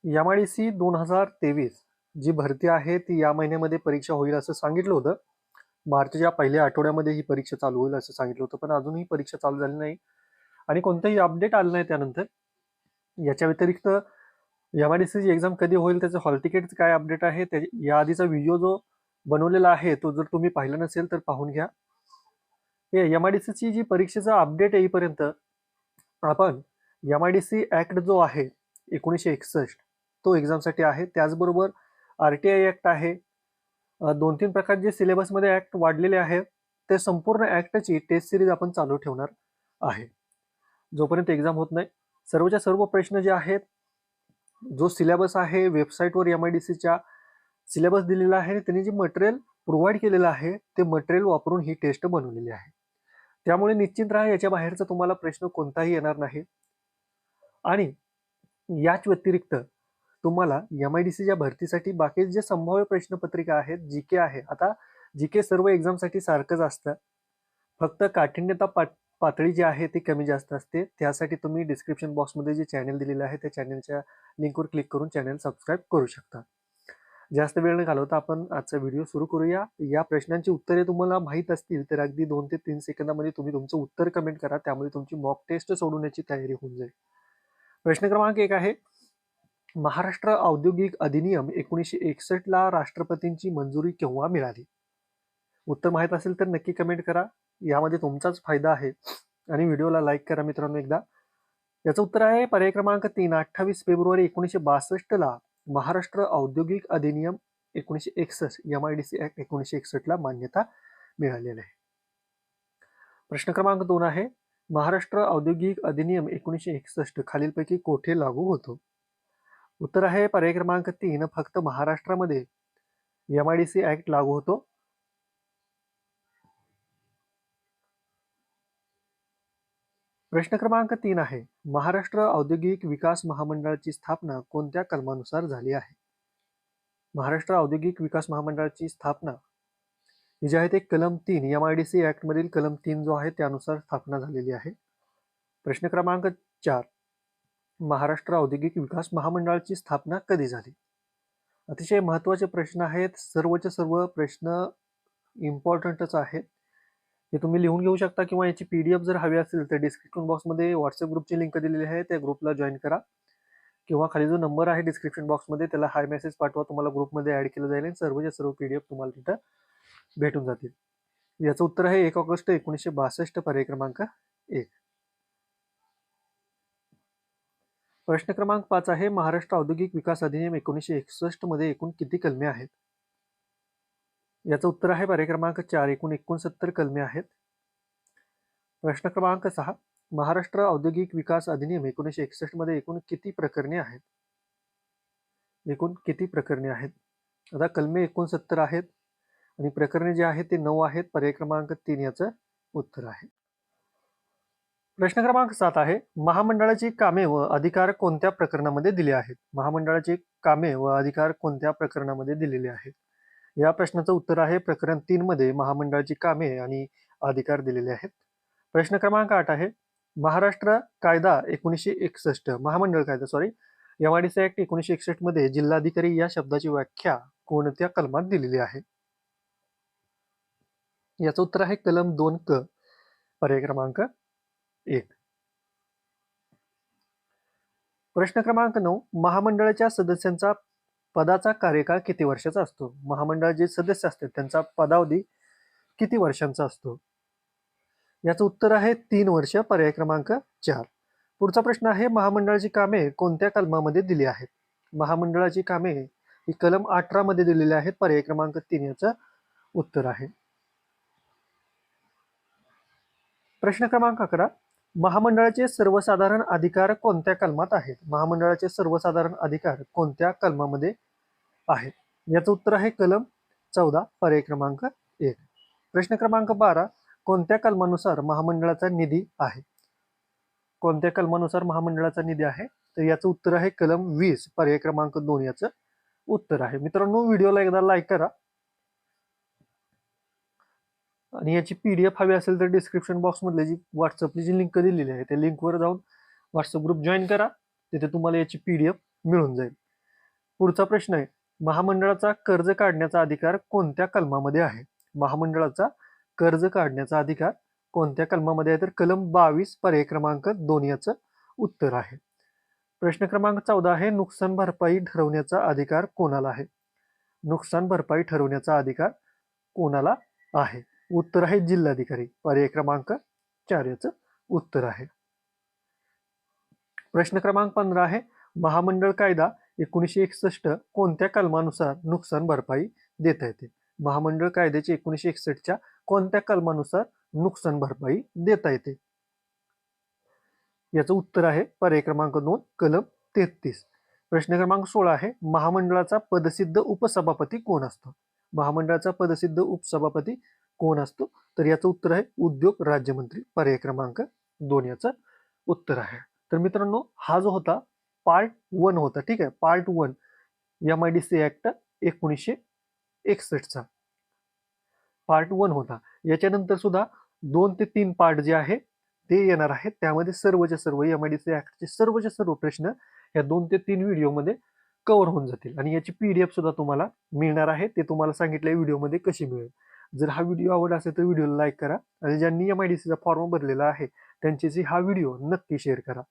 MIDC 2023 जी भरती आहे ती या महिन्यामध्ये परीक्षा होईल असं सांगितलं होतं. मार्चच्या पहिल्या आठवड्यामध्ये ही परीक्षा चालू होईल असं सांगितलं होतं, पण अजूनही परीक्षा चालू झाली नाही आणि कोणतंही अपडेट आलं नाही त्यानंतर. याच्या व्यतिरिक्त MIDC ची एक्झाम कधी होईल, त्याचं हॉल तिकीटचं काय अपडेट आहे, या आधीचा व्हिडिओ जो बनवलेला आहे तो जर तुम्ही पाहिला नसेल तर पाहून घ्या. हे MIDC ची जी परीक्षेचा अपडेट येईपर्यंत आपण MIDC ऍक्ट जो आहे 1961 तो एक्झामसाठी आहे. त्याचबरोबर RTI ऍक्ट आहे. 2-3 प्रकारचे सिलेबसमध्ये ऍक्ट वाढलेले आहेत. ते संपूर्ण ऍक्टची टेस्ट सिरीज आपण चालू ठेवणार आहे जोपर्यंत एक्झाम होत नाही. सर्वच्या सर्व प्रश्न जे आहेत, जो सिलेबस आहे वेबसाईटवर MIDCच्या सिलेबस दिलेला आहे आणि त्यांनी जे मटेरियल प्रोव्हाइड केलेलं आहे ते मटेरियल वापरून ही टेस्ट बनवलेली आहे. त्यामुळे निश्चित राहा, याच्या बाहेरचा तुम्हाला प्रश्न कोणताही येणार नाही. आणि याच व्यतिरिक्त तुम्हाला MIDCच्या भरतीसाठी बाकी जे संभाव्य प्रश्नपत्रिका आहेत, जीके आहे. आता जीके सर्व एक्झामसाठी सारखंच असतं, फक्त काठिण्यता पातळी जी आहे ती कमी जास्त असते. त्यासाठी तुम्ही डिस्क्रिप्शन बॉक्समध्ये जे चॅनल दिलेलं आहे त्या चॅनलच्या लिंकवर क्लिक करून चॅनल सबस्क्राईब करू शकता. जास्त वेळ न घालवता आपण आजचा व्हिडिओ सुरू करूया. या प्रश्नांची उत्तरे तुम्हाला माहीत असतील तर अगदी 2 ते 3 सेकंदामध्ये तुम्ही तुमचं उत्तर कमेंट करा. त्यामुळे तुमची मॉक टेस्ट सोडवण्याची तयारी होऊन जाईल. प्रश्न क्रमांक 1 आहे, महाराष्ट्र औद्योगिक अधिनियम 1961 ला राष्ट्रपतींची मंजुरी केव्हा मिळाली? उत्तर माहित असेल तर नक्की कमेंट करा, यामध्ये तुमचाच फायदा आहे. आणि व्हिडिओला लाईक करा मित्रांनो एकदा. याचं उत्तर आहे पर्याय क्रमांक 3, 28 फेब्रुवारी 1962 ला महाराष्ट्र औद्योगिक अधिनियम 1961 MIDC ऍक्ट 1961 ला मान्यता मिळालेली आहे. प्रश्न क्रमांक 2 आहे, महाराष्ट्र औद्योगिक अधिनियम 1961 खालीलपैकी कोठे लागू होतो? उत्तर आहे पर्याय क्रमांक 3, फक्त महाराष्ट्रामध्ये MIDC ऍक्ट लागू होतो. प्रश्न क्रमांक 3 आहे, महाराष्ट्र औद्योगिक विकास महामंडळाची स्थापना कोणत्या कलमानुसार झाली आहे? महाराष्ट्र औद्योगिक विकास महामंडळाची स्थापना ही जी आहे ते कलम 3 MIDC ऍक्ट मधील कलम 3 जो आहे त्यानुसार स्थापना झालेली आहे. प्रश्न क्रमांक 4, महाराष्ट्र औद्योगिक विकास महामंडळाची स्थापना कधी झाली? अतिशय महत्त्वाचे प्रश्न आहेत. सर्वचे सर्व प्रश्न इम्पॉर्टंटच आहेत. हे तुम्ही लिहून घेऊ शकता किंवा याची PDF जर हवी असेल तर डिस्क्रिप्शन बॉक्समध्ये व्हॉट्सअप ग्रुपची लिंक दिलेली आहे, त्या ग्रुपला जॉईन करा किंवा खाली जो नंबर आहे डिस्क्रिप्शन बॉक्समध्ये त्याला हाय मेसेज पाठवा, तुम्हाला ग्रुपमध्ये ऍड केलं जाईल आणि सर्वच्या सर्व PDF तुम्हाला तिथं भेटून जातील. याचं उत्तर आहे 1 ऑगस्ट 1962 पर्याय क्रमांक 1. प्रश्न क्रमांक 5 आहे, महाराष्ट्र औद्योगिक विकास अधिनियम 1961 मध्ये एकूण किती कलमे आहेत? याचं उत्तर आहे पर्याय क्रमांक 4, एकूण 69 कलमे आहेत. प्रश्न क्रमांक 6, महाराष्ट्र औद्योगिक विकास अधिनियम 1961 मध्ये एकूण किती प्रकरणे आहेत? एकूण किती प्रकरणे आहेत? आता कलमे 69 आहेत आणि प्रकरणे जे आहेत ते 9 आहेत. पर्याय क्रमांक 3 याचं उत्तर आहे. प्रश्न क्रमांक 7 आहे, महामंडळाची कामे व अधिकार कोणत्या प्रकरणामध्ये दिले आहेत? महामंडळाची कामे व अधिकार कोणत्या प्रकरणामध्ये दिलेले आहेत? या प्रश्नाचं उत्तर आहे प्रकरण 3 मध्ये महामंडळाची कामे आणि अधिकार दिलेले आहेत. प्रश्न क्रमांक 8 आहे, महाराष्ट्र कायदा 1961 महामंडळ कायदा MIDC ऍक्ट 1961 मध्ये जिल्हाधिकारी या शब्दाची व्याख्या कोणत्या कलमात दिलेली आहे? याचं उत्तर आहे कलम 2 क पर्याय क्रमांक 1. प्रश्न क्रमांक 9, महामंडळाच्या सदस्यांचा पदाचा कार्यकाळ किती वर्षाचा असतो? महामंडळ जे सदस्य असतात त्यांचा पदावधी किती वर्षांचा असतो? याचं उत्तर आहे 3 वर्ष पर्याय क्रमांक 4. पुढचा प्रश्न आहे, महामंडळाची कामे कोणत्या कलमामध्ये दिली आहेत? महामंडळाची कामे ही कलम 18 मध्ये दिलेली आहेत. पर्याय क्रमांक 3 याचं उत्तर आहे. प्रश्न क्रमांक 11, महामंडळाचे सर्वसाधारण अधिकार कोणत्या कलमात आहेत? महामंडळाचे सर्वसाधारण अधिकार कोणत्या कलमामध्ये आहेत? याचं उत्तर आहे कलम 14 पर्याय क्रमांक 1. प्रश्न क्रमांक 12, कोणत्या कलमानुसार महामंडळाचा निधी आहे? कोणत्या कलमानुसार महामंडळाचा निधी आहे? तर याचं उत्तर आहे कलम 20 पर्याय क्रमांक 2 याचं उत्तर आहे. मित्रांनो, व्हिडिओला एकदा लाईक करा आणि याची PDF हवी असेल तर डिस्क्रिप्शन बॉक्समधले जी व्हॉट्सअपची जी लिंक दिलेली आहे त्या लिंकवर जाऊन व्हॉट्सअप ग्रुप जॉईन करा, तिथे तुम्हाला याची PDF मिळून जाईल. पुढचा प्रश्न आहे, महामंडळाचा कर्ज काढण्याचा अधिकार कोणत्या कलमामध्ये आहे? महामंडळाचा कर्ज काढण्याचा अधिकार कोणत्या कलमामध्ये आहे? तर कलम 22 पर्याय क्रमांक 2 याचं उत्तर आहे. प्रश्न क्रमांक 14 आहे, नुकसान भरपाई ठरवण्याचा अधिकार कोणाला आहे? नुकसान भरपाई ठरवण्याचा अधिकार कोणाला आहे? उत्तर आहे जिल्हाधिकारी. पर्याय क्रमांक 4 याचं उत्तर आहे. प्रश्न क्रमांक 15 आहे, महामंडळ कायदा 1961 कोणत्या कलमानुसार नुकसान भरपाई देता येते? महामंडळ कायद्याचे 1961च्या कोणत्या कलमानुसार नुकसान भरपाई देता येते? याचं उत्तर आहे पर्याय क्रमांक 2 कलम 33. प्रश्न क्रमांक 16 आहे, महामंडळाचा पदसिद्ध उपसभापती कोण असतो? महामंडळाचा पदसिद्ध उपसभापती कोण असतो? तर याचं उत्तर आहे उद्योग राज्यमंत्री. पर्याय क्रमांक 2 याचं उत्तर आहे. तर मित्रांनो, हा जो होता पार्ट 1 होता. ठीक आहे, पार्ट 1 MIDC ऍक्ट 1961चा पार्ट 1 होता. याच्यानंतर सुद्धा 2 ते 3 पार्ट जे आहे ते येणार आहेत. त्यामध्ये सर्वच्या सर्व MIDC ऍक्टचे सर्वच्या सर्व प्रश्न या 2 ते 3 व्हिडिओमध्ये कव्हर होऊन जातील आणि याची PDF सुद्धा तुम्हाला मिळणार आहे. ते तुम्हाला सांगितल्या व्हिडिओमध्ये कशी मिळेल. जर हा व्हिडिओ आवडला असेल तर व्हिडिओला लाईक करा आणि ज्यांनी MIDCचा फॉर्म भरलेला आहे त्यांच्याशी हा व्हिडिओ नक्की शेअर करा.